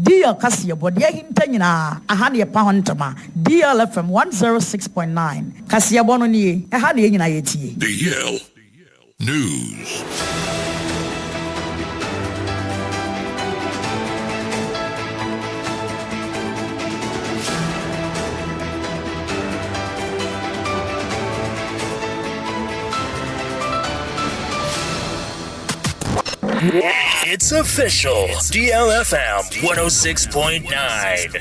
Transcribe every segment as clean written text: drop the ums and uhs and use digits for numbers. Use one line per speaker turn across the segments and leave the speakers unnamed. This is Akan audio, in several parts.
deal kasiye body hinta nyina aha ne pa hontama DLFM 106.9 kasiye bono nie aha ne nyina yetie
DL News.
It's official. DLFM 106.9.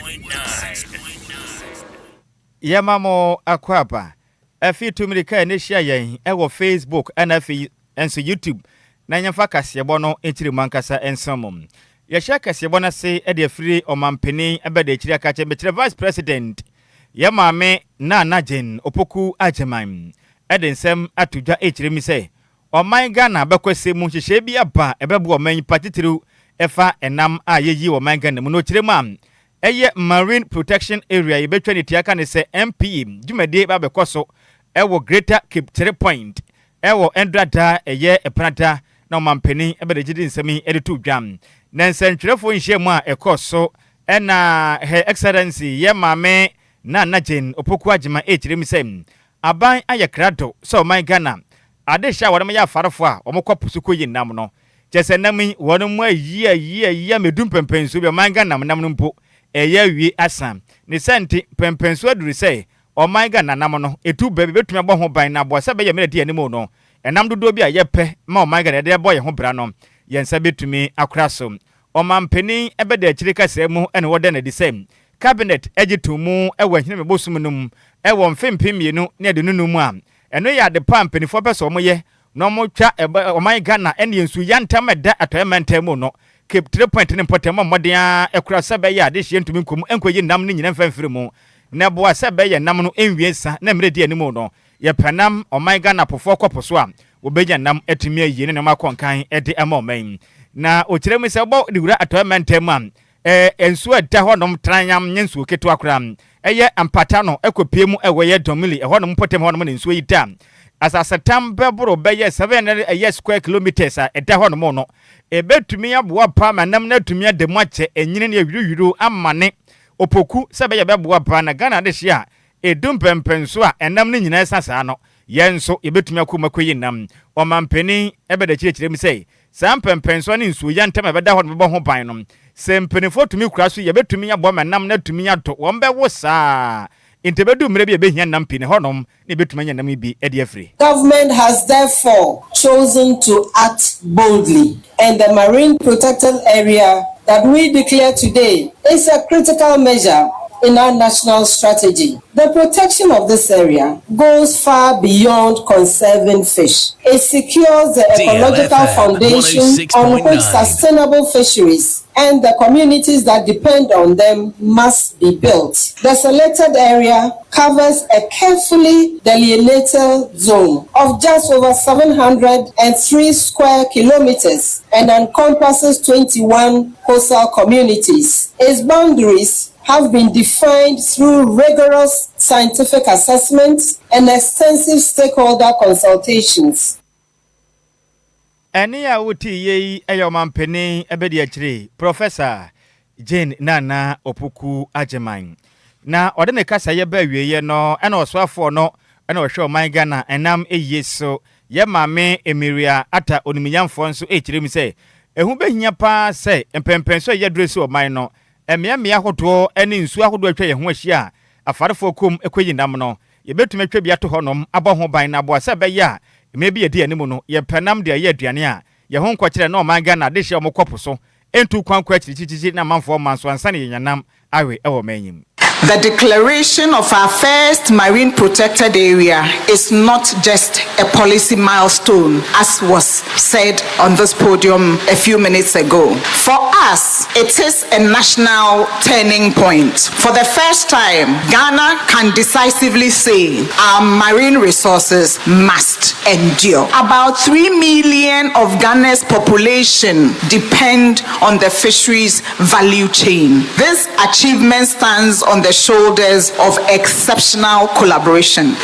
Yamamo akwapa. Afi tumirika enesia yen ewo Facebook and afi enso YouTube. Na nyamfa kasebo no entiri mankasa ensomum. Yehya kasebo na se e de free omampeni ebede ekiri akache betre Vice President. Yamame na najen opoku ajeman. Edensem atudwa ekiri mi se Oman Ghana bekwese mu hyehyɛ bi aba ebebu oman patitiru efa enam a yeyi oman Ghana mu no kirema eye marine protection area yebetwa ne tiaka ne se MP dwumade ba bekoso ewo Greater Cape 3 Point ewo endrada eye eprata na omampani ebedegidi nsemi editu dwam na nsentwerefo nhye mu a ekoso ena her excellency ye mame na najen opoku agema ekiremi sem aban ayekrado so oman Ghana Adesha wadama ya farafo a omokwapu suko yinam no chese nami wonum ayi medum pempenso bi manga nam no mpo eya wie asan ne senti pempenso aduru sei o manga nam no etu bebe betumi abɔ ho ban na abɔ sɛ bɛyɛ mede anim no enam dodo bi a yɛpɛ ma o manga de bɔ ye ho bra no yensa betumi akora so o mampeni ebede akiri kasa mu ene wode na di sem cabinet agitumu ewa hine mebosum num ewo mfempemienu ne de nunu mu a eno ya de pump ni for person moye no mo twa oman Ghana ene ensu yantam da atoyamentam mu no Cape 3 Point ne potem moden ekura sebe ya de hye ntumi nkom enkoyi nam ne nyina mfamfiri mu na boa sebe ya nam no enwiensa na mredi animu no ye panam oman Ghana pofo koposo a obeja nam atumi ayi ne makonkan ede amoman na okiremu se bo de wura atoyamentam am ensu ada honom tranyam nyensu ketu akura eye ampata no ekopiemu ewoye domili honom potem honom ne nsu yita asasatam bebro beye 7 square kilometers a eda honom no ebetumi aboa pa manam na tumi ademu ache enyine ne yuru amane opoku sebe ye beboa pa na Ghana de hye a edum pempenso a enam ne nyina esasa no yenso ebetumi akomakoyi nam omampeni ebede kirekirem sei sam pempenso ne nsu yantam ebeda honom bo ho ban no sempenifo tumi kura so yebetumi abo manam na tumi ato wombe wo saa intebedu mre bi ebehia nam pine honom ne betumi anya nam bi ede afri.
Government has therefore chosen to act boldly, and the marine protected area that we declare today is a critical measure in our national strategy. The protection of this area goes far beyond conserving fish. It secures the ecological foundation on which sustainable fisheries and the communities that depend on them must be built. The selected area covers a carefully delineated zone of just over 703 square kilometers and encompasses 21 coastal communities. Its boundaries have been defined through rigorous scientific assessments and extensive stakeholder consultations.
Eni ya uti yei eyomampeni ebedi achiri Professor Jane Nana Opoku Ajeman. Na odene kasa yeba wieye no ena oswafo no ena ohwe oman Ghana enam eyeso ye mame emiria ata oniminyamfo nso echirem se ehu behia pa se empempenso ye dresi oman no emia hodo ene nsu ahodo atwa ye ho ahia afarefo kom ekoyi nam no ye betumi atwa bi ato honom abɔ ho ban na boa se be ya maybe ye di animu no ye penam de ye aduane a ye ho nkɔkire na oman Ghana de hye omokɔpo so entu kwankɔ akirichichichi na manfo manso ansa ne yanam awe ewo manyim.
The declaration of our first marine protected area is not just a policy milestone, as was said on this podium a few minutes ago. For us, it is a national turning point. For the first time, Ghana can decisively say our marine resources must endure. About 3 million of Ghana's population depend on the fisheries value chain. This achievement stands on the shoulders of exceptional collaboration.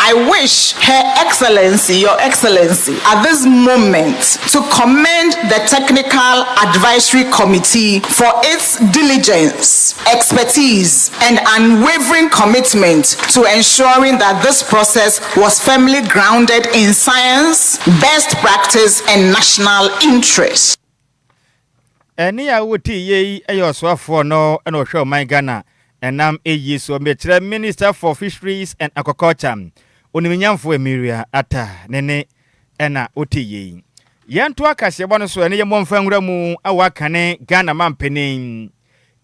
I wish Her Excellency, Your Excellency, at this moment to commend the Technical Advisory Committee for its diligence, expertise, and unwavering commitment to ensuring that this process was firmly grounded in science, best practice, and national interest.
Any I would ye a yourself for no and or show my Ghana and nam a ye so metre Minister for Fisheries and Aquaculture. Uniminyam for Emiria ata nene ena otiye. Yantua Kasiabano so any monfangramu a wakane Ghana mampeni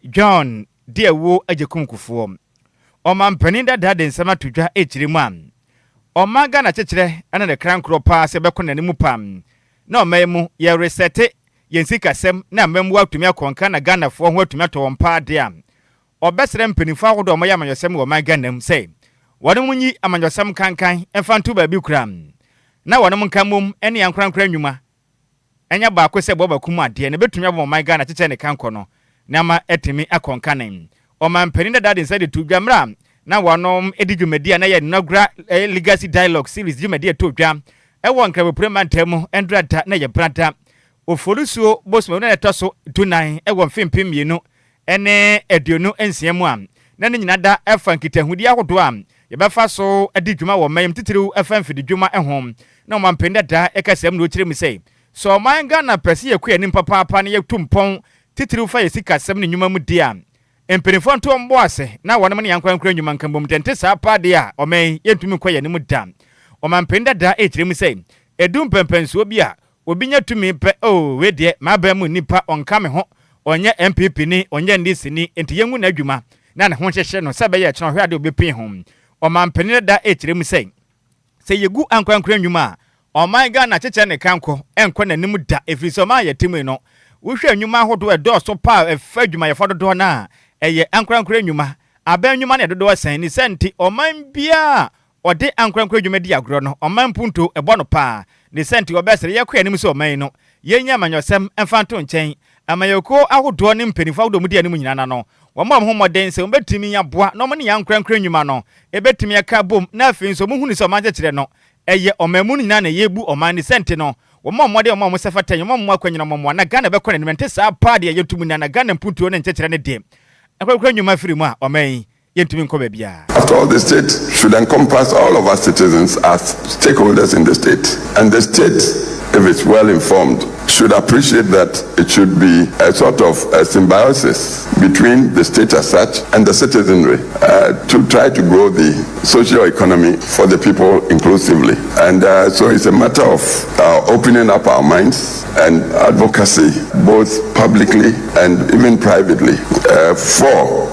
John dear wo ajakunku form. O mampeninda dad in sama tuja man. O magana chechre and the crank ropa sebekon and mupam. No memu ye resete yensika sem na memwa to me konka na Ghana for what to me to ompa dia. O best rempeni fa wo do mayama yosem wo my Ghana say. Wadamunyi amanyosam kankan enfantu ba bi kram. Na wanam kamum ene yankran nwuma. Enya ba ko se boba kuma de ne betumi abo my Ghana cheche ne kanko no. Na ma etimi akonkanen. O man penina dad inside to dwamra. Na wanom edidwumadi na ye inaugural legacy dialogue series dwumadi to dwam. E won krabe premantem endrata na ye brata. Oforusuo bosmo na etoso tunan e won fimpim yenu. Ene eduonu ensiemu am. Na nyina da efa nkitahudi ahodo am. Yebefa so adi dwuma wo mayem titiriw FM fidi dwuma ehom na man penda da ekasem no kire mi sei so man Ghana pese yekua nim papa na yetumpon titiriw fa yesika sem ne nwuma mu dia empenifo nto mbo ase na wonam ne yankwankura nwuma nkambom tente sa pa de a o man yentumi kwaya ne mu da o man penda da ekire mi sei edum pempenso bi a obi nya tumi pe o we de ma ba mu nipa onka me ho onye MPP ni onye ndc ni enti yengu na adwuma na ne ho hyehye no sebe ye kyeno hwe ade obepin hom o man penina da ekire mu sei se yegu ankwankura nwuma o man Ghana cheche ne kanko enkwa nanim da efiriso ma yetimi no wo hwe nwuma hodo edo so pa efa dwuma ye fododo na eye ankwankura nwuma aba nwuma ne dodo san ni senti o man bia ode ankwankura nwuma di agro no o man punto ebo no pa ni senti obesere ye kwa anim so o man no yenya amanyosem emfanto nchen amayeko ahodo ne mpenifa wodo mu di anim nyina no wamam homoden se obetimi ya boa no mane yankwankura nwuma no ebetimi ya ka bom na afin so muhuni so man kekere no eye omamu nyina na yebu oman ni sente no wamam mode omam sefatan wamam akwanyina omam na Ghana be kone ne mente sa pa de yetumu na Ghana mputuo ne nkekere ne de akwakura nwuma firi mu a oman yentumi nko ba bia.
After all, the state should encompass all of us citizens as stakeholders in the state, and the state, if it's well informed, should appreciate that it should be a sort of a symbiosis between the state as such and the citizenry to try to grow the socio economy for the people inclusively. And so it's a matter of opening up our minds and advocacy, both publicly and even privately, for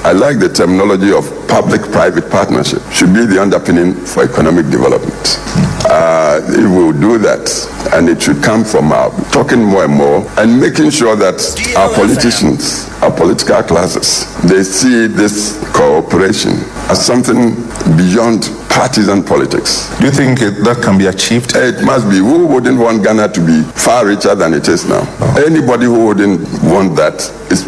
I like the terminology of public-private partnership, should be the underpinning for economic development. If we will do that, and it should come from our talking more and more and making sure that our politicians, our political classes, they see this cooperation as something beyond partisan politics.
Do you think that can be achieved?
It must be. Who wouldn't want Ghana to be far richer than it is now? Anybody who wouldn't want that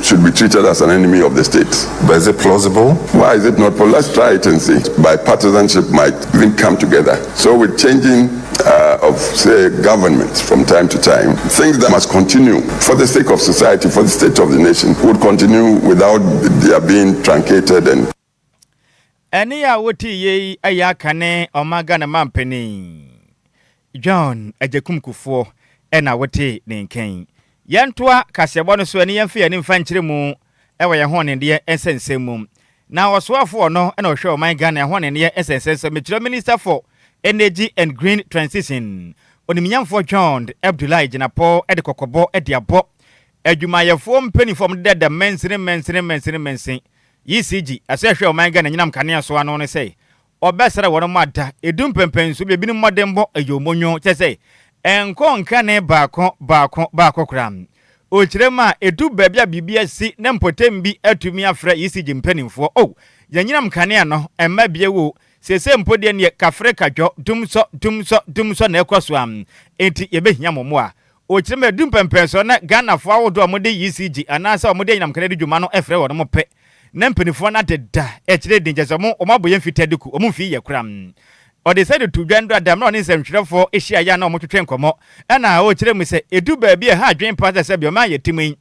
should be treated as an enemy of the state.
But is it plausible?
Why is it not? Well, let's try it and see. Bipartisanship might even come together. So with changing of, say, governments from time to time, things that must continue for the sake of society, for the state of the nation, would continue without their being truncated and
Eni ya woti ye ayakane omagana mampeni John ajakumkufo ena wote ne nken yantoa kasebɔ no so eni yemfe ani mfa nkyere mu ewe ye ho ne de ensensem na osoafo no ena ohwe oman Ghana ho ne de ensensem metro Minister for Energy and Green Transition onimnyamfo John Abdullahi Jinapo ede kokobo ede abo adwumayefo mpenifom de mensen ECG asehwe oman Ghana nyinam kanea so ano ne sei obesere wono mada edum pempenso bi binu modembo ayomonyo chese enko nka ne baako kram o kirema edu babia bibia si ne mpotem bi atumi afra ECG mpenimfo yanyinam kanea no emma bie wo sese mpode ne kafre kadwo dumso na ekoso am enti yebehia momo a o kirema edum pempenso na Ghana fo awodo amode ECG anasa amode nyinam kanea de dwuma no efre wono mope na mpanifo na deda e kire din je so mo maboye mfitadeku o mo mfi ye kram o decided to dwando adam na oni nsɛmtwerɛfo ehia ya na o mo twetwe nkɔmɔ ɛna o kire mu sɛ edu ba bia ha adwen pa sɛ bia ma yɛ timin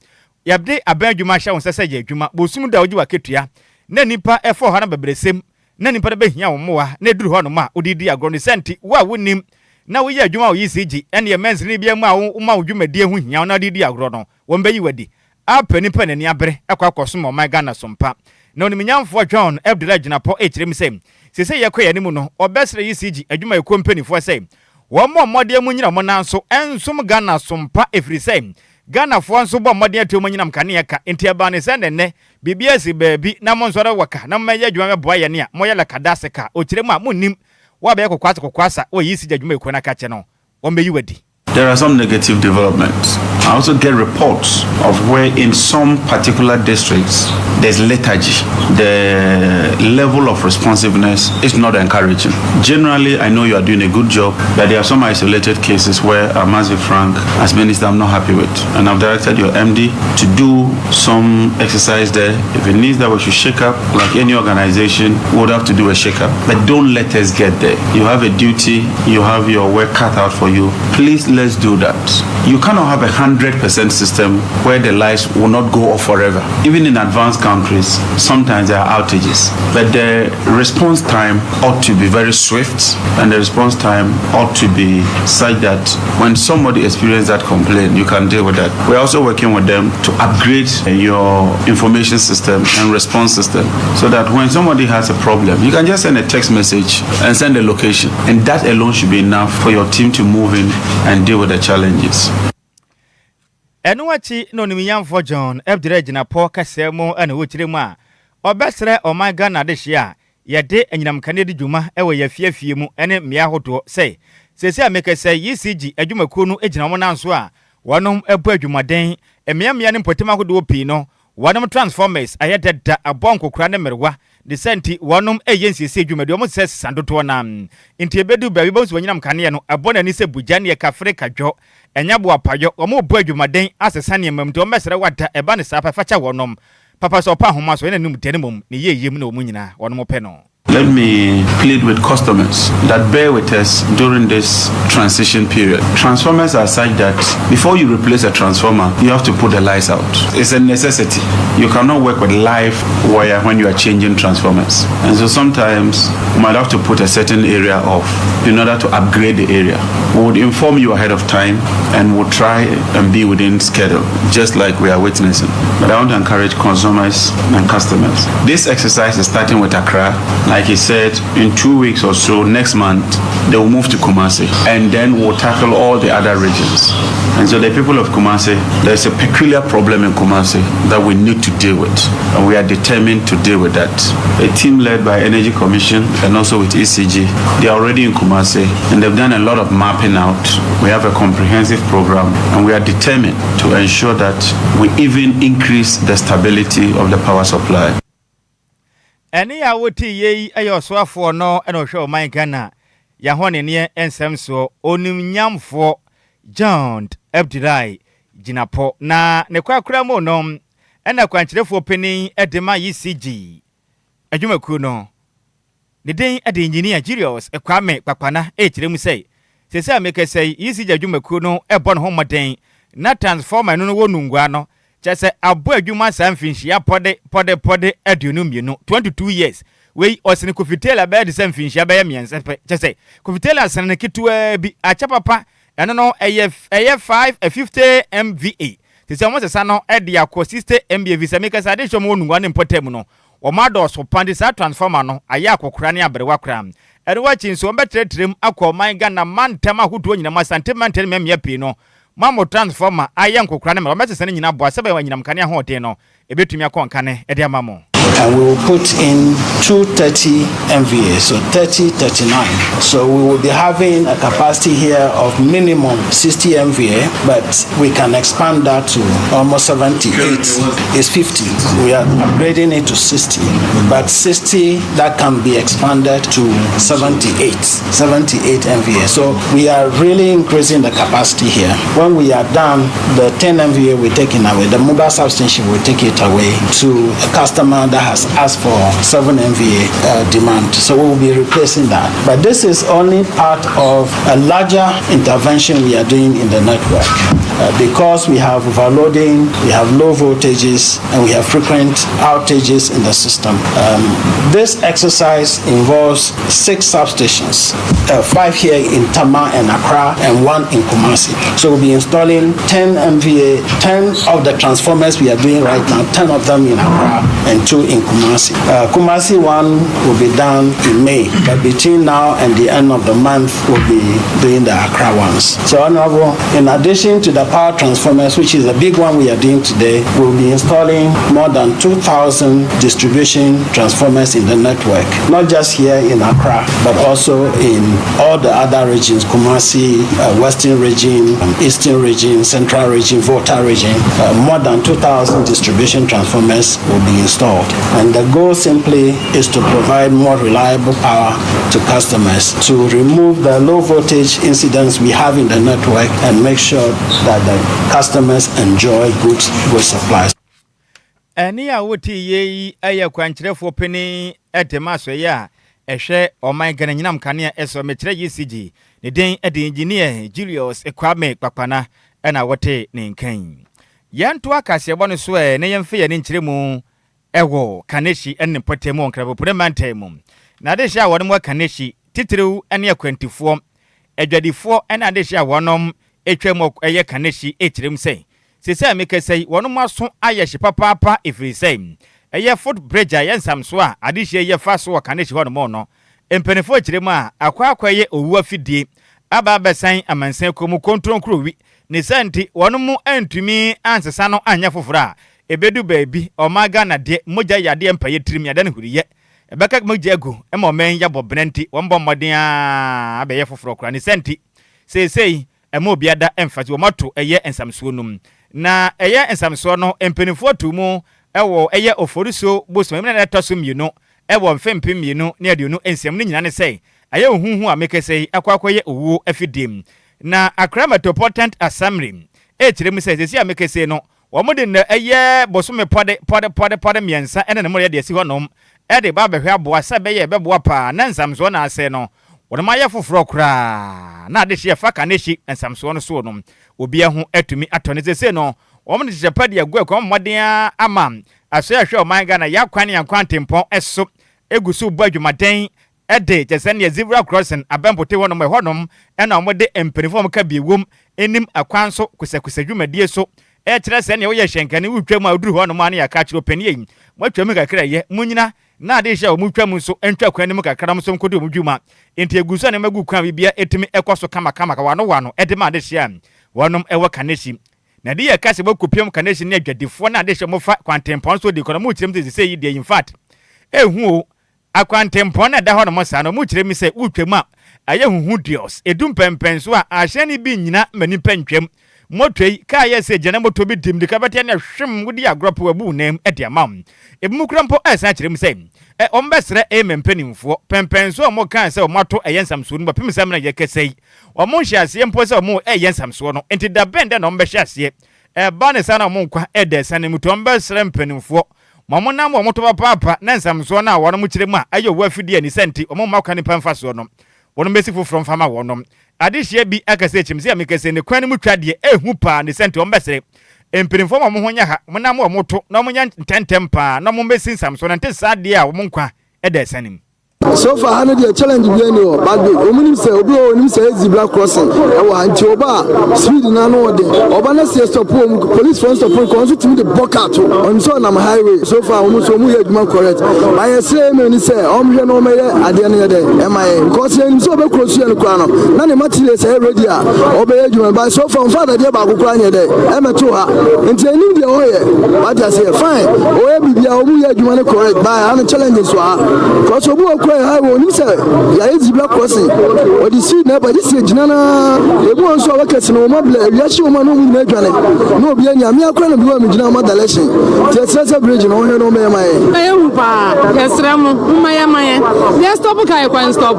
yabde aban adwuma hya wo sɛ yɛ adwuma bosum da ogi wa ketua na nipa ɛfɔ hɔ na bebresem na nipa de behia wo moa na eduru hɔ no ma odidi agro ne senti wa wonim na wo yɛ adwuma wo yisigi ɛne yɛ mens ne bia mu a wo ma wo dwumadie ho hia na odidi agro no wo mbayi wadi apani pa nani abere ɛkɔ akɔso ma my Ghana sompa na oniminyamfo John Abdullah Ginapo ekirem sɛ sese yɛ kɔ yɛ nimu no obɛsre yisigi adwuma yɛ kompanifo sɛ wo mo mmɔde mu nyina mo nanso ensom Ghana sompa efiri sɛ Ghana fo nso bɔ mmɔde ato mu nyinam kane yɛka enti aba ne sɛ nenne bibia si baabi na mo nsɔre waka na mmɛyɛ adwuma mɛboa yɛ ne a mo yɛ la kadase ka okirem a mo nim wa bɛ kokwasa o yisigi adwuma yɛ kɔ na ka kyɛ no wo mbeyi wadi.
There are some negative developments. I also get reports of where in some particular districts there's lethargy. The level of responsiveness is not encouraging. Generally, I know you are doing a good job, but there are some isolated cases where I must be frank, as minister, I'm not happy with. And I've directed your MD to do some exercise there. If it needs that we should shake up, like any organization, we would have to do a shake up. But don't let us get there. You have a duty, you have your work cut out for you. Please let's do that. You cannot have 100% system where the lights will not go off forever. Even in advanced countries, sometimes there are outages. But the response time ought to be very swift, and the response time ought to be such that when somebody experiences that complaint, you can deal with that. We're also working with them to upgrade your information system and response system so that when somebody has a problem, you can just send a text message and send a location. And that alone should be enough for your team to move in and deal with the challenges.
Enuachi no nimiyamfo John Abdullah Ginapo kasemo ana wochiremu a obesre o my Ghana de hia yede enyinam kane de dwuma ewe yafiafie mu ene mmea hodo sei sese amekese yisigi adwumakuo no egina mo nanso a wonom ebu adwumaden mmea ne mpotema hodo pii no wonom transformers ayededa abonkokura ne merwa de senti wonom eyensiese adwumade o mo se sandoto na nti ebedu ba bibo so nyinam kane no abona ni se bujane ye kafre kadwo enyabo apayo o mo bu adwumaden asesa ne mamde o mesere wada eba ne sapa facha wonom papa so pa homa so ene num tene mum ne yeyem na o munyina wonom pe no.
Let me plead with customers that bear with us during this transition period. Transformers are such that before you replace a transformer, you have to put the lights out. It's a necessity. You cannot work with live wire when you are changing transformers. And so sometimes you might have to put a certain area off in order to upgrade the area. We would inform you ahead of time and we'll try and be within schedule, just like we are witnessing. But I want to encourage consumers and customers. This exercise is starting with Accra. Like he said, in 2 weeks or so, next month, they will move to Kumasi. And then we'll tackle all the other regions. And so the people of Kumasi, there's a peculiar problem in Kumasi that we need to deal with. And we are determined to deal with that. A team led by Energy Commission and also with ECG, they are already in Kumasi and they've done a lot of mapping out. We have a comprehensive program and we are determined to ensure that we even increase the stability of the power supply.
Eni ya woti yei ayo swafo no eno hwe my Ghana ya hone ne ensem so onimnyamfo John Abdullah Ginapo na ne kwakura mo no ena kwankyerefo penin edema ECG adwumaku no ne den ade engineer Julius ekwame kpakpana ekiremu sei sese amekese ECG adwumaku no ebo no homoden na transformer no wonungwa no chese abo adwuma samfinhia pode adunumienu 22 years we osene kofitela be de samfinhia be miense chese kofitela asene kitwa bi achapapa eno no AF 50 MVA tese mo sesa no e de akọ 60 MVA visa make sa de hwom onungwa ne potem no o ma do so pande sa transformer no aya akokora ne aberewa kra eno wa chinso beteretrem akọ my Ghana mantama hodo nyina masantemantel memia pi no Mamo transformer ayen kokra ne me sese nyina bo asebe wa nyinam kane ahoden no ebetumi akon kane e de amamo.
And we will put in 230 MVA, so 30-39. So we will be having a capacity here of minimum 60 MVA, but we can expand that to almost 78. It's 50. We are upgrading it to 60, but 60 that can be expanded to 78 MVA. So we are really increasing the capacity here. When we are done, the 10 MVA we're taking away, the mobile substation will take it away to a customer that has asked for 7 MVA demand. So we will be replacing that. But this is only part of a larger intervention we are doing in the network. Because we have overloading, we have low voltages, and we have frequent outages in the system. This exercise involves 6 substations, 5 here in Tama and Accra, and 1 in Kumasi. So we'll be installing 10 MVA, 10 of the transformers we are doing right now, 10 of them in Accra and 2 in Kumasi. Kumasi 1 will be done in May, but between now and the end of the month, we'll be doing the Accra ones. So, Honorable, in addition to the power transformers, which is the big one we are doing today, we'll be installing more than 2,000 distribution transformers in the network, not just here in Accra, but also in all the other regions, Kumasi, Western region, Eastern region, Central region, Volta region. More than 2,000 distribution transformers will be installed. And the goal simply is to provide more reliable power to customers, to remove the low voltage incidents we have in the network and make sure that the customers enjoy good supplies.
Any awuti ye aya kwanchirefo peni etemaso ya ehwe oman Ghanaian kanea eso metre ECG ne den edi engineer Julius Ekwame Kpakpana na wote ne nkan yanto akase bo no so ne yemfe ye ne nchiremu ewo kaneshi enne potemu onkrabo premantemu na de sha wonmo kaneshi titiriu ene akwantifo adwadifo ena de sha wonom etwem eye kaneshi echirem sei sese amekesei wonom aso ayehye papapa efrisei eye foot bridge ayensam so a adehye ye fa so kaneshi wonom no empenefo echirem a akwa ye owu afidie aba besan amansan komu kontron krowi ne santi wonom antumi ansesa no anya fofora ebedu baabi omaga na de moja yade empaye tirim yade ne huriye ebeka moja egu ema omen ya bobnenti wombo moden a abeye foforo kra ne santi sei ema obiada emfati womato eye ensamsuo num na eye ensamsuo no empenifo tumu ewo eye oforiso boso me na toso mienu ewo mfempem mienu ne aduonu ensem ne nyina ne sei aye ohuhu a mekesei akwakoye owu afidim na Accra Metropolitan Assembly echirem sei sei amekesei no womode na eye bosome pode miensa ene ne mo de esi honom ede ba behwe aboa sebeye beboa pa na nsamso na ase no wonma ye foforo kra na de hye fa kaneshi nsamso no so no obi ehu atumi atone sese no womde jepade agu akwa moden ama aso ya hwe o manga na yakwan yankwantempo eso egusu badwumaden ede jesen ye zebra crossing abempote wonom honom ena omode empenifo ka biewom enim akwan so kusakusadwumadie so kire se ne wo ye hyenkane wutwam aduru honom ane ya ka kiro panie mwatwam kakra ye munyina na de hye o mutwam so entwa kwanim kakra mso nkodo mudwuma enti eguso ne magu kwan bibia etimi ekoso kama ka wano ede ma de hye wonom ewo kaneshi na de ye kase bokupiam kaneshi ne adwadifo na de hye mofa kwantempon so de kono mu kirem de se yi de in fact ehu akwantempon na da honom sa no mu kirem se wutwam a aye huhu dios edum pempen so a ahye ne bi nyina mani pentwam motwei ka yese jana moto bi dim de kabate na hwem wudi agropo abu nem ediamam ebumukrampo asa kirem se ombesre emempenimfo pempenso mo kan se omato eyensamso no bapemsam na yekesei omo hyiase mpo se omo eyensamso no enti da bende na ombehyiase ba ne sana omo nkwa edesa ne muto ombesre mpenimfo mamo na mo moto papa na nsamso na wono mu kirem a ayo wafidi ani senti omo makwa ne pemfaso no wono mesifu from fama wono adehye bi akase chimse amikase ne kwan mu twade ehu pa ne senti ombesre emperinfo mo honya ha monam o moto na omonya ntentem pa na mo mesin samso na ntesa de a wo nkwa edesanim
so far hano the challenge we any o bad way omunim say obi onim say zebra crossing e wa anti oba speed na no de oba na say stop police front stop ko so timi de block out on so na highway so far omu so mu head man correct by say me ni say omhwe no me ade na de e mai because en so be cross you no kwa no na ne material say ready a oba edwuma by so far father de ba kokura anye de e meto ha nti enim de o ye what I say fine o e bibia omu ye edwuma no correct by hano challenge so ha because obu highway nim say ya zebra crossing or the see na ba this gina na e bo nso wakati no ma bla wi ahye o ma no mu na adwane no obi anya me akora na bi wa me gina ma dalation ti express bridge no he no me ma e
hu pa yesra mu ma ya ma ye ya stop kai kwa stop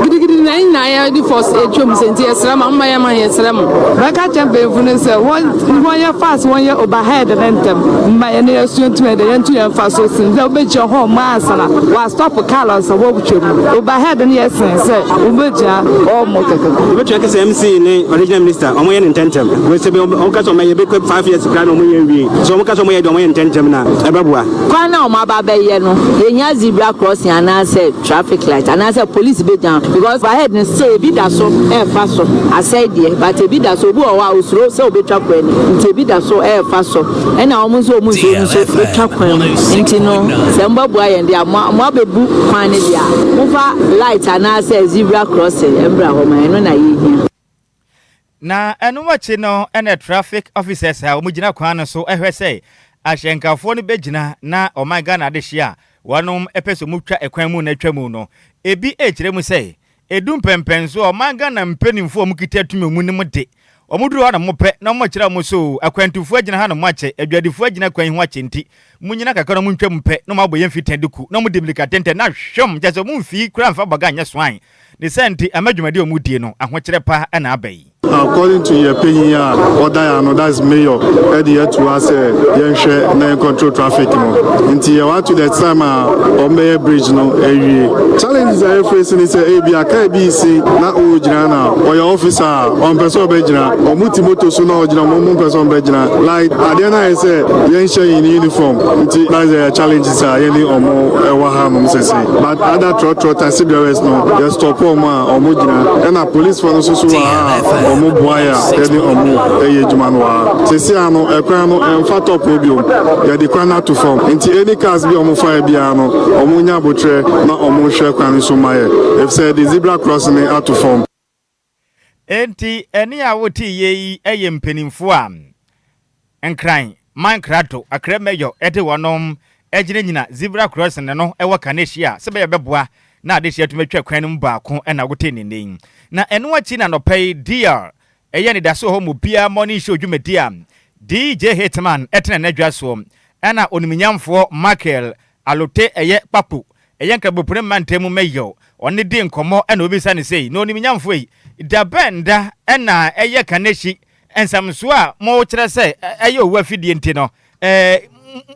gidigidi na ya di force e twom senti yesra ma ya ma yesra mu ba ka chambe fu ne se won ya fast won ya overhead them ma ya ne yasu ntu e de yantu ya fast so sin da obeji ho ma asana wa stop colors wo butwem overhead ne yesen se obeji o mo keke
obeji ke se MC ne original minister omo ye intentem we se be on ka so ma ye be 5 years plan omo ye wi so omo ka so mo ye do omo ye intentem na e babua
kwa na o ma ba be ye no ye nya zebra crossing and say traffic light and say police be down because overhead ne say bi da so e fa so aside there but e bi da so bu o wa osuro say obetwa kwa ni nti bi da so e fa so e na omo so betwa kwa nti no se mbabua ye ndi mo abebu kwan ne dia mo fa light and say zebra crossing embra ho ma no na ye hia
na enu wachi no ene traffic officers ha omugina kwan no so ehwe say ahyenkafo no begina na omanga na de hia wanom epeso mutwa ekwan mu na atwamu no ebi echire mu say edum pempenso omanga na mpenimfo omukita atumi mu ne mu de omuduru ha na mope na omachira mu so akwantufo agina ha na moache adwadifo agina kwan ho achenti munyina kakara mu ntwam pe no maboye mfitenduku na mudimlika tente na hwom jaso mu mfi kura mfa baga anya swan ne senti amadwumade omudie no ahokyere pa na abai.
According to your opinion, that's mayor. Here to us, share na control traffic. Until you want to the time on Mayor Bridge, no area. Challenges are facing is ABC, not Ojana, or your officer on person Bejana, or Multimoto Suna Ojana, person Bejana. Like Adriana say, share in uniform. Until that's challenges are any or more Waham, but other trot and cigarettes, no, just stop or Mujina, and a police for the Mobuaya, any omu, Jumanwa. Sesiano, Equano, and Fato Probium, Yadikana to form. Into any cars be Omufire Biano, Omunya Butre, not Omusha Kwanisumaya. If said the zebra crossing out to form.
Enti, any awoti ye, ayem penimfuam. And crying, man crato, a cremeyo, ete ejinina, zebra crossing, and no, ewa Kanesia, Sabaya Bebwa. Na this year to make kwanum ba ko na agoteni nin na eno achi na no pay dear eye ni daso ho mu bia morning show dwumedia DJ Hitman etena na dwaso na oniminyamfo Michael alote eye papu eye nkabopure mantemu meyo oni di nkomo na obisa ne sei na oniminyamfo yi da benda na eye kaneshi ensamso a mo kire se eye owa fidie nti no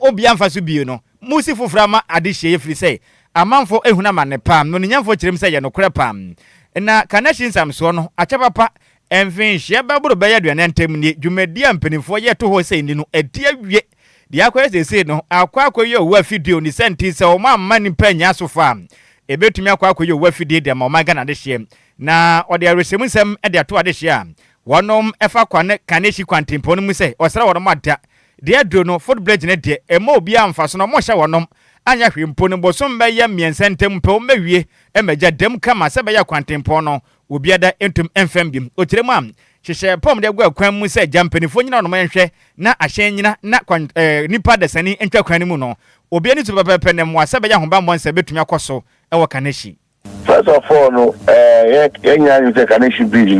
obia mfaso bio no musi foframa ade hye firi sei amanfo ehuna manepa no nyamfo kirem se ye no kure pam na connection samso no achapapa enfin hye baburo be yaduane ntem ni dwumadia mpenifo ye to ho sei ni no edi awie dia akwa se no akwa ye owa video ni senti se o mamma ni panya sofa ebetumi akwa ye owa video de ma o maga na de hye na ode aresemu nsem e de to ade hye a wonom efa kwane kaneshi kwantempo no mu se osra wonom ada de do no footbridge ne de ema obi amfa so no mo hye wonom anya hwempo no bosom be ya miensentem pe o mawie emaja dem kama se be ya kwantempo no obi ada entum enfam bim okiremu am hyehyɛ pom de gwa kwan mu se jampanifo nyina no manhwɛ na ahye nyina na nipa de sani entwa kwan mu no obi ani to pepepe ne mo se be ya hoba mo nse betumi akoso e wo kaneshi.
First of all, no, Kaneshi Bridge,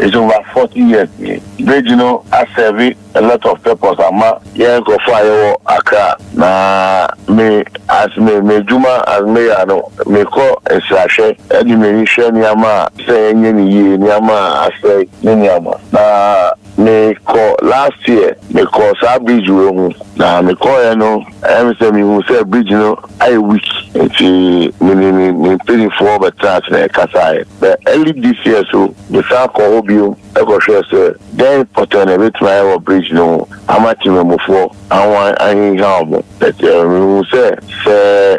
it's over 40 years. Bridge, you know, I serve a lot of purpose. Go fire Accra. Na me as me Juma as me me call a sachet. Any me share Niama say any Niama I say Niama. Na me call last year me call Sa Bridge room. Na me call every time you say bridge, you know, I week. It's me paying for the tax na Kasai. But early this year, so the South Corobio, I say, then important a bit my bridge, no, how much you for, I ain't how, but we say,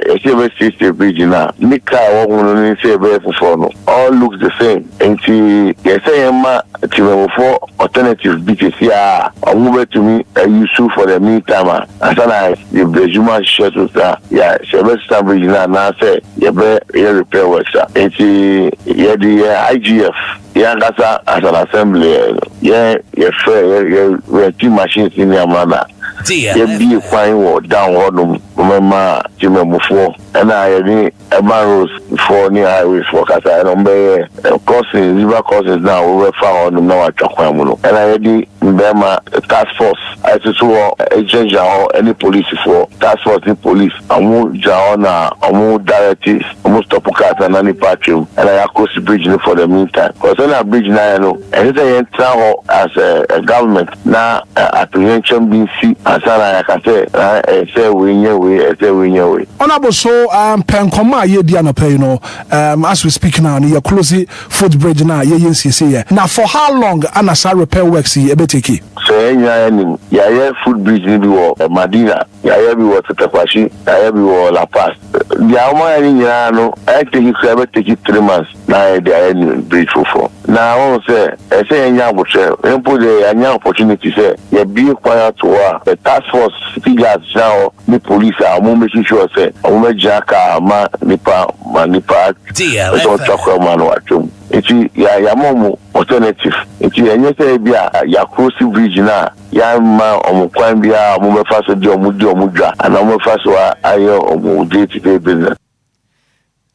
if you see the bridge now, Nika, I say, all looks the same. And see, you say, for alternative beaches here, or move to me, you sue for the meantime, as I if the human shuttle, yeah, she will establish now, say, yeah, repair works. It's the IGF. Yeah, that's as an assembly. Yeah, fair. Yeah, team machines in your manner. be fine or down on Mama Jimmy before, and I need a barrels for near highways for Casa and crossing, river crossings now, we were found on Noah Chakwamuno, and I already Bema task force. I just saw a change or any police for task force in police. Amu Jaona, Amu Directors, Amu Stopukat and any patch, and I cross the bridge for the meantime. Because on that bridge now, I know, and it's a as a government now apprehension being seen as I can say win your way.
Honorable, so Penkoma ye diana pay, you know, as we speak now, you're closing footbridge now, ye. Now for how long Anasa repair works here a bit?
So yeah, food bridge ni biwo Madina, yeah biwo Tetapashi, yeah biwo La Paz. The amount ni no, I take it 3 months. Now they are in bridge for. Now I say you put the opportunity say you be quiet to the task force city guards now the police are making sure say jaka ma nipa DLFM. It's ya momo alternative. It's say bia ya crossing bridge na ya ma omukwan bia omumefa so di omudwa and omumefa so ayo omu day-to-day business.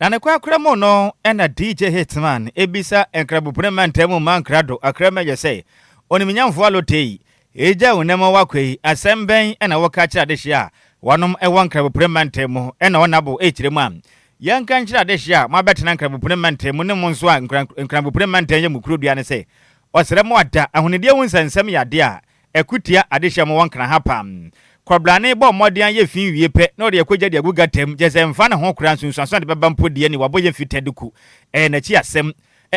Na ne kwa kramo no na DJ Hitman ebisa enkrabu preman temu man krado akrama je say oniminyamfo alotei eja unema wakwe asemben na woka kira de hia wanom ewon krabu preman temu na wonabo echiremu am yankan kira de hia ma betena krabu preman temu ne monso a enkrabu preman temu mukrodua ne say osremo ada ahonede wonsansam yade a ekutia ade hia mo wonkra hapam Kwabrane bo modian ye fin wie pe na de akogya de aguga tem je se mfa na ho kura nsunsu de beba mpo de ni waboye fiteduku na chi asem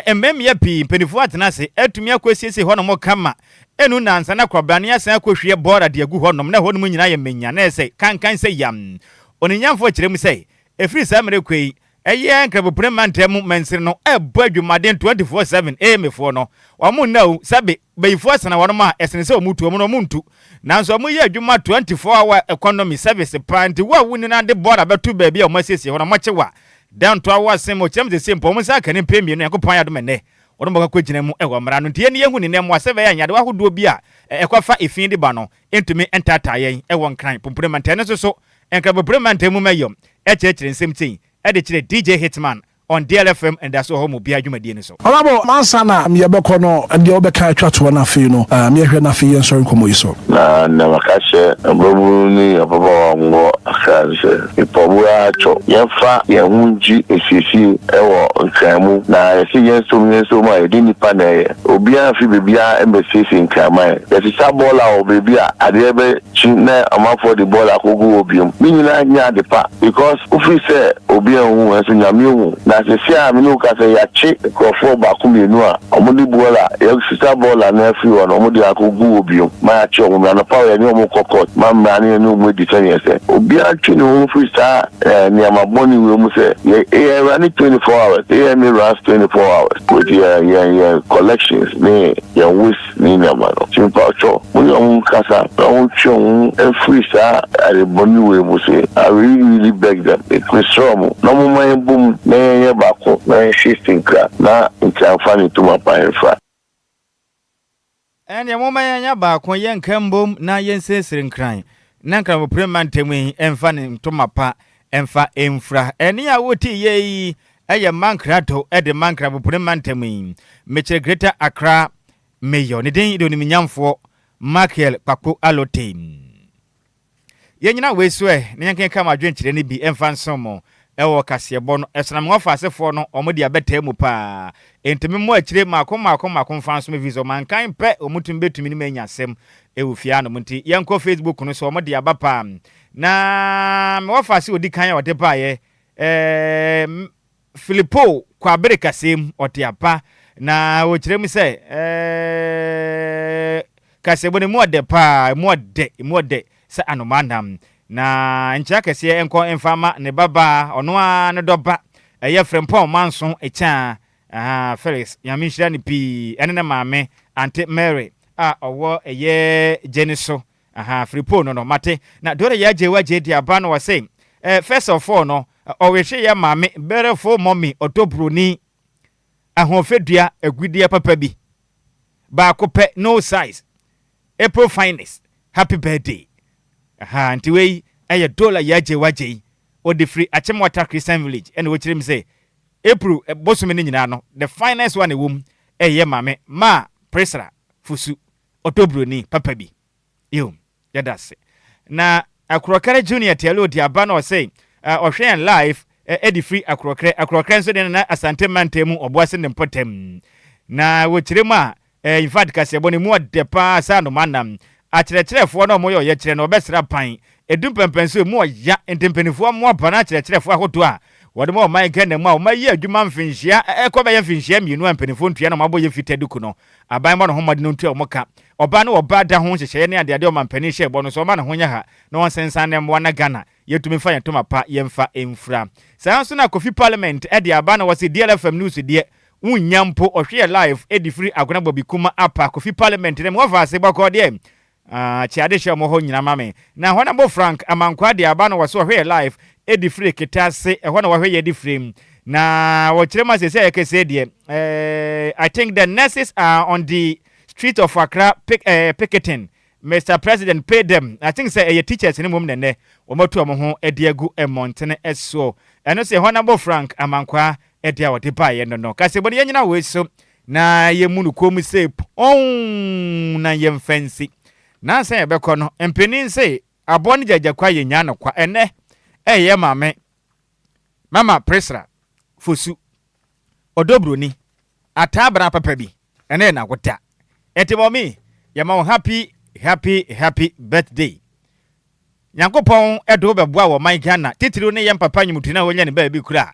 emmem ya pi penifo atena se atumi akwesiese ho no mo kama enu nansa na kwabrane asan akohwie bora de agu ho no na ho no nyina ye menya na se kankan se yam oninyamfo kirem se efri sa mere kwei eye nkrabo premantem mensir no ebo adwumaden 24/7 emefo no wamu na sabe beyifo asana wono ma esene se omutu omu no muntu nanso amu ye adwuma 24-hour economy service panti wa wuni na de bora betu ba bia o masese wono mochewa down to our same chemze simple mu saka ne pemie no yakopan ya do mene wono boka kwegyina mu ewo mra no tie ne yehu ne nemu asebe ya nyade wahodo bia ekwafa efin de ba no entumi entata yen ewo nkran pompremantem no so enkrabo premantem mayom echechire nsemtin edichere DJ Hitman on DLFM and that's all mobile adwumadie ne so.
Alabo mansana me yebekọ no ande obeka atwato na afi no me ehwe na afi yen so nkomo yiso.
Na makashe mbobu ni ababa ngo akaze. Ipobu acho yefa yehunji esisi ewo nkramu na esi yenso ma edi nipa na ye. Obi afi bebia embesisi nkrama. Yesi sabola o bebia adebe chi na amafo the ball akogu obium. Mi nyina nya depa because ofi se obi ehun enso nyame ehun na se a minu ka se ya chi krofo ba ku menu a omudi bola e sisa bola na afi won omudi akogu obium ma ya chi omuna na power ni omu kokot ma mra ni no mu di tani se obi a chi no mu frisa ni amaboni we mu se e run 24 hours e me runs 24 hours with your collections ni your wish ni na ma no simple cho mu yo kasa on chon e frisa ari boni we mu se I really beg them it was strong no mu ma boom na bako na shifting crack na intafani tuma pa enfa
ene mo mayanya bako yen kambom na yen sesirin kran na nkrabo premantem enfa ne tuma pa enfa enfra ene ya woti ye eye mankrato ede mankrabo premantem meche Greater Accra mayor ne den do ni minyamfo Michael Kwako Alotem yenyina wesue ne yanken kama adwenkyere ne bi enfa nsomo ewo kasebo no esnam ngofa asefo no omodi abetemu pa entimi mo akire makoma fanso me viso mankan pe omutum betumi ni manya asem ewufia no munti yenko Facebook no so omodi abapa na me wofa ase odi kan ya wode pa ye Filipo kwa bereka sem otiapa na wo kire mi se kasebo ne mo de pa mo de sa anomanam na ncha kese enko enfama ne baba ono a ne doba eye frempon manso echa Felix yamishira ni pi ene na maame Auntie Mary owo eye jeniso fripo no mate na dore ya jewa je dia ba no wase first of all no owehwe ya maame berefo mommy otobroni ahofedua agudie papa bi ba ko pe no size April finest happy birthday aha nti wei eye dollar yaje waje o de free Achemwata Christian Village and we chim say April bosom ni nyina no the finest one ewom eye mame ma presra fusu otobroni papa bi yo yadase na akrokare junior telo di aba na o say ohwe live edi free akrokare nso de na asante mantemu oboase ne mpotem na wo chiremu a in fact kasebone mu de pa sa no manam akyerɛkyerɛfoɔ no moyɛ ɔyɛ kyerɛ no obɛsra pan edum pempenso mu ɔya ntempenifoɔ mu aba na akyerɛkyerɛfoɔ ahoto a wɔde mo ɔman Ghana mu a ɔmayi adwuma mfinhyia ɛkɔ bɛyɛ mfinhyia mienu ampenifoɔ ntua na mabɔ yɛ fitaduku no aban mo no homade no ntua ɔmoka ɔba no ɔba da ho hyehyɛ ne ade ɔmampani hyɛ bɔ no so ɔma no ho nya ha na wɔn sensan ne mmoa na Ghana yɛtumi fa yɛntoma pa yɛmfa emfra saa nso na Kofi Parliament ɛde aba na wɔse DLFM news deɛ unyampo ohwe live edi free agona bobikuma apa Kofi Parliament ne mo fa ase bɔkɔ deɛ chiade hye mo ho nyina mame na hona bo Frank amankwa de aba no wo so ohwe live edi free kitase hona wo hwe ye di free na wo kire ma se yekese de I think the nurses are on the street of Accra picketing. Mr. President pay them. I think say teachers ni mum nene omoto mo ho edi agu emontene eso eno se hona bo Frank amankwa edi awode baye no kaseboni yanyina we so na yemunu komu se na yem fancy na say ebekọ no empenin say aboni jajakwa yenya no kwa ene eye mama presra fosu odobroni atabra papa bi ene na gota etimomi yema happy birthday Nyankopon edo beboa wo man Ghana titiri ne yem papa nyumutu na wonya ne ba bi kura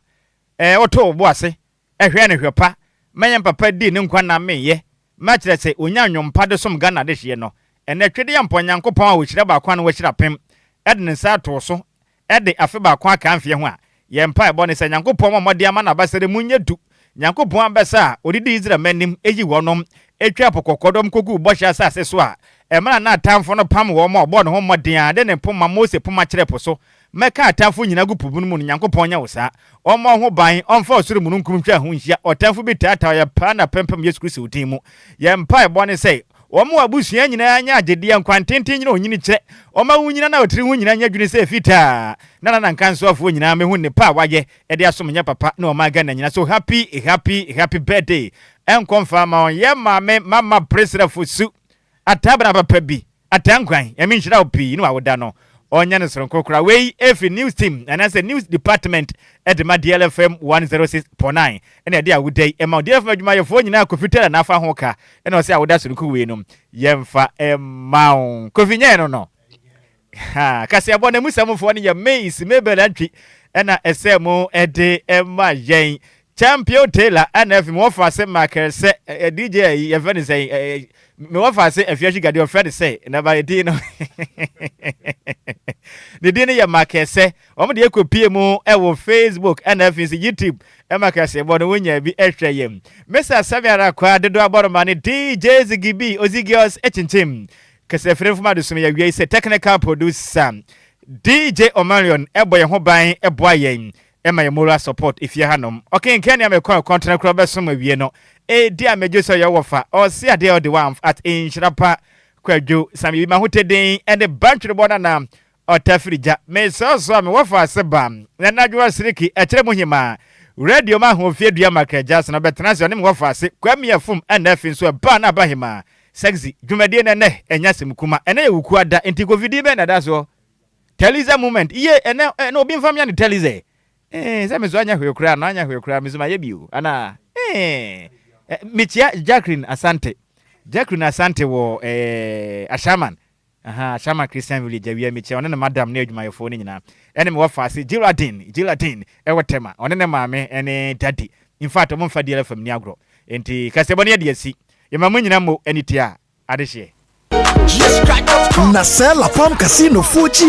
oto bo ase ehwe ne hwepa mayem papa di ne nkwa na meye ma kire se onya nwompa de som Ghana de hye no ene twede yam Nyankopon a wo kyira ba kwa na wo kyira pem ede ne sa to so ede afe ba kwa ka mfie ho a yempa ebo ne se Nyankopon ma mode ama na basere munye du Nyankopon abesa odidi Israel manim eyi wonom etwa pokokodom kogu bɔhye asase so a emana na atamfo no pam wo ma obɔ no ho mmɔden a de ne poma Mose poma kyerɛ po so meka atamfo nyina gu pubunu mu no Nyankopon nya wo saa ɔmɔ ho ban ɔmfa osuru mu nkum twa ho nhia ɔtamfo bi tata ya pa na pempem Yesu Kristo udin mu yempa ebo ne sɛ omo abusua nyina anya agede nkwantentin nyina onyini kyerɛ oma wunyina na otiri hu nyina nya dwene sɛ fita na nkanso afo nyina me hu ne pa waye e de asom nya papa na oma Ghana nyina so happy birthday en confirm ye mama president fosu atabra papa bi atankwan ya mi nhira opi no awoda no onya ne soronko kra we every news team and as a news department at the DLFM 106.9 and e dey awudai e ma DLFM adwuma ye fo nyina kofitara na afa ho ka e na o se awoda soronko we no yemfa maun kofinye no ha kasi abona musamfo ne ye Mace Mabel antwi e na esemo e de ema yen Champion Taylor and if me offer say marker say DJ you friend say me offer say if you got your friend say na ba di no the di ya marker say o me de ekopie mu e wo Facebook and if YouTube e marker say bo no wonya bi ehwe yem Mr. Saviara kwa dedo aboro mane DJ Zigibi Ozigios echinchem kase frem fuma do some ya wi say technical producer DJ Omarion eboye ho ban eboa yen Emma your moral support if you hanom. Okay, in Kenya, me call contract club some of you know. Dear Major your offer or see a day of the one at Nhyiraba Kwadwo Sammy Mahute Day and the bunch of banana or Tafrija. May so me wafa sebam. Then I do a sriki a tremuhima. Radio man who feared your market just no better than him wafa se. Kwame a fum and nothing so a banner by him. Sexy, Jumadian and Yasim Kuma and a ukwada intigo vidiben and that's all. Tell is a moment. Ye and no being from Yan tell is sɛ mezoanya hwe kura na anya hwe kura mezuma yebio ana mitia Jacqueline Asante wo Ashaman Ashaman Christian Village awia mitia one na madam na adwumayefo ni nyina ene me wafa se Giladin ewotema one ne maame ene daddy in fact mo mfa DLFM ni agro enti kasebone de asi yemamu nyina mo enitia adehye
na sell la fam casino fuji